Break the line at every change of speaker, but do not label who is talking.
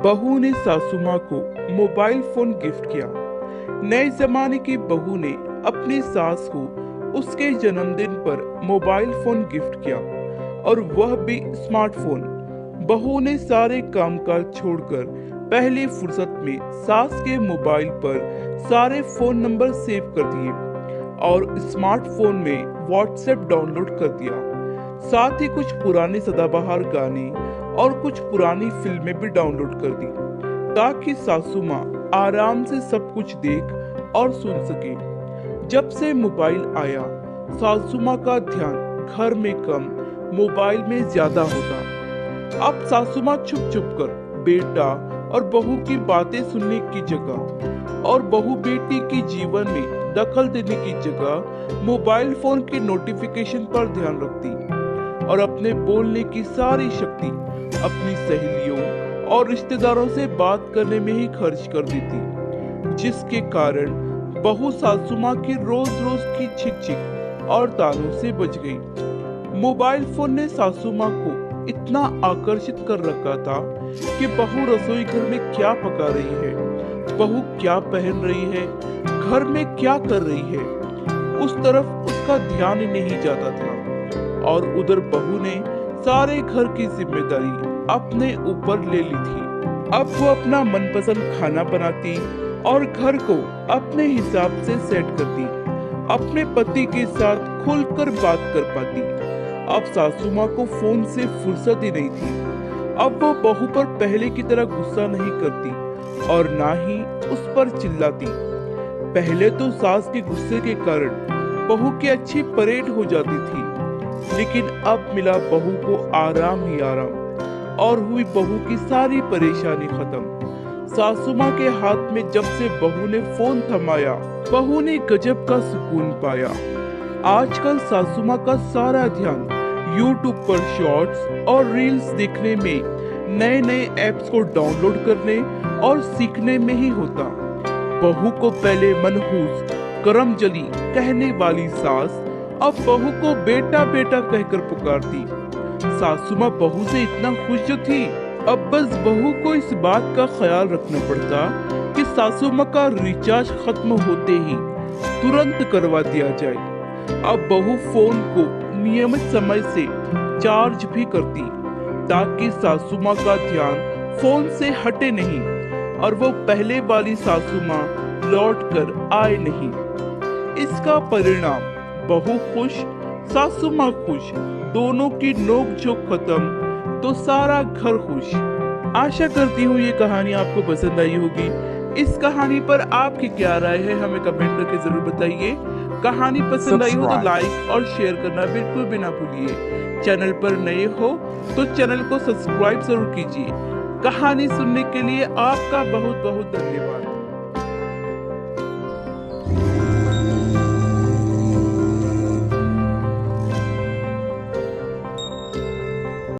बहू ने सासू माँ को मोबाइल फोन गिफ्ट किया। नए जमाने की बहू ने अपनी सास को उसके जन्मदिन पर मोबाइल फोन गिफ्ट किया, और वह भी स्मार्टफोन। बहू ने सारे कामकाज छोड़कर पहली फुर्सत में सास के मोबाइल पर सारे फोन नंबर सेव कर दिए और स्मार्टफोन में व्हाट्सएप डाउनलोड कर दिया। साथ ही कुछ पुराने सदाबहार गाने और कुछ पुरानी फिल्में भी डाउनलोड कर दी, ताकि सासू माँ आराम से सब कुछ देख और सुन सके। जब से मोबाइल आया, सासू माँ का ध्यान घर में कम, मोबाइल में ज्यादा होता। अब सासू माँ छुप छुप कर बेटा और बहू की बातें सुनने की जगह और बहू बेटी की जीवन में दखल देने की जगह मोबाइल फोन के नोटिफिकेशन पर ध्यान रखती और अपने बोलने की सारी शक्ति अपनी सहेलियों और रिश्तेदारों से बात करने में ही खर्च कर देती, जिसके कारण बहू सासू माँ की रोज रोज की छिक छिक और तानों से बच गई। मोबाइल फोन ने सासू माँ को इतना आकर्षित कर रखा था कि बहू रसोई घर में क्या पका रही है, बहू क्या पहन रही है, घर में क्या कर रही है, उस तरफ उसका ध्यान ही नहीं जाता था। और उधर बहू ने सारे घर की जिम्मेदारी अपने ऊपर ले ली थी। अब वो अपना मनपसंद खाना बनाती और घर को अपने हिसाब से सेट करती, अपने पति के साथ खुलकर बात कर पाती। अब सासू माँ को फोन से फुर्सत ही नहीं थी। अब वो बहू पर पहले की तरह गुस्सा नहीं करती और ना ही उस पर चिल्लाती। पहले तो सास के गुस्से के कारण बहू की अच्छी परेड हो जाती थी, लेकिन अब मिला बहू को आराम ही आराम और हुई बहू की सारी परेशानी खत्म। सासू माँ के हाथ में जब से बहू ने फोन थमाया, बहू ने गजब का सुकून पाया। आजकल सासू माँ का सारा ध्यान YouTube पर शॉर्ट्स और रील्स देखने में, नए नए ऐप्स को डाउनलोड करने और सीखने में ही होता। बहू को पहले मनहूस करमजली कहने वाली सास अब बहू को बेटा बेटा कहकर पुकारती। सासू माँ बहू से इतना खुश जो थी, अब बस बहू को इस बात का ख्याल रखना पड़ता कि सासू माँ का रिचार्ज खत्म होते ही तुरंत करवा दिया जाए। अब बहू फोन को नियमित समय से चार्ज भी करती, ताकि सासू माँ का ध्यान फोन से हटे नहीं और वो पहले वाली सासू माँ लौट कर आए नहीं। इसका परिणाम बहू खुश, सासू माँ खुश, दोनों की नोक झोंक खत्म तो सारा घर खुश। आशा करती हूँ ये कहानी आपको पसंद आई होगी। इस कहानी पर आपकी क्या राय है, हमें कमेंट करके जरूर बताइए। कहानी पसंद आई हो तो लाइक और शेयर करना बिल्कुल भी ना भूलिए। चैनल पर नए हो तो चैनल को सब्सक्राइब जरूर कीजिए। कहानी सुनने के लिए आपका बहुत बहुत धन्यवाद।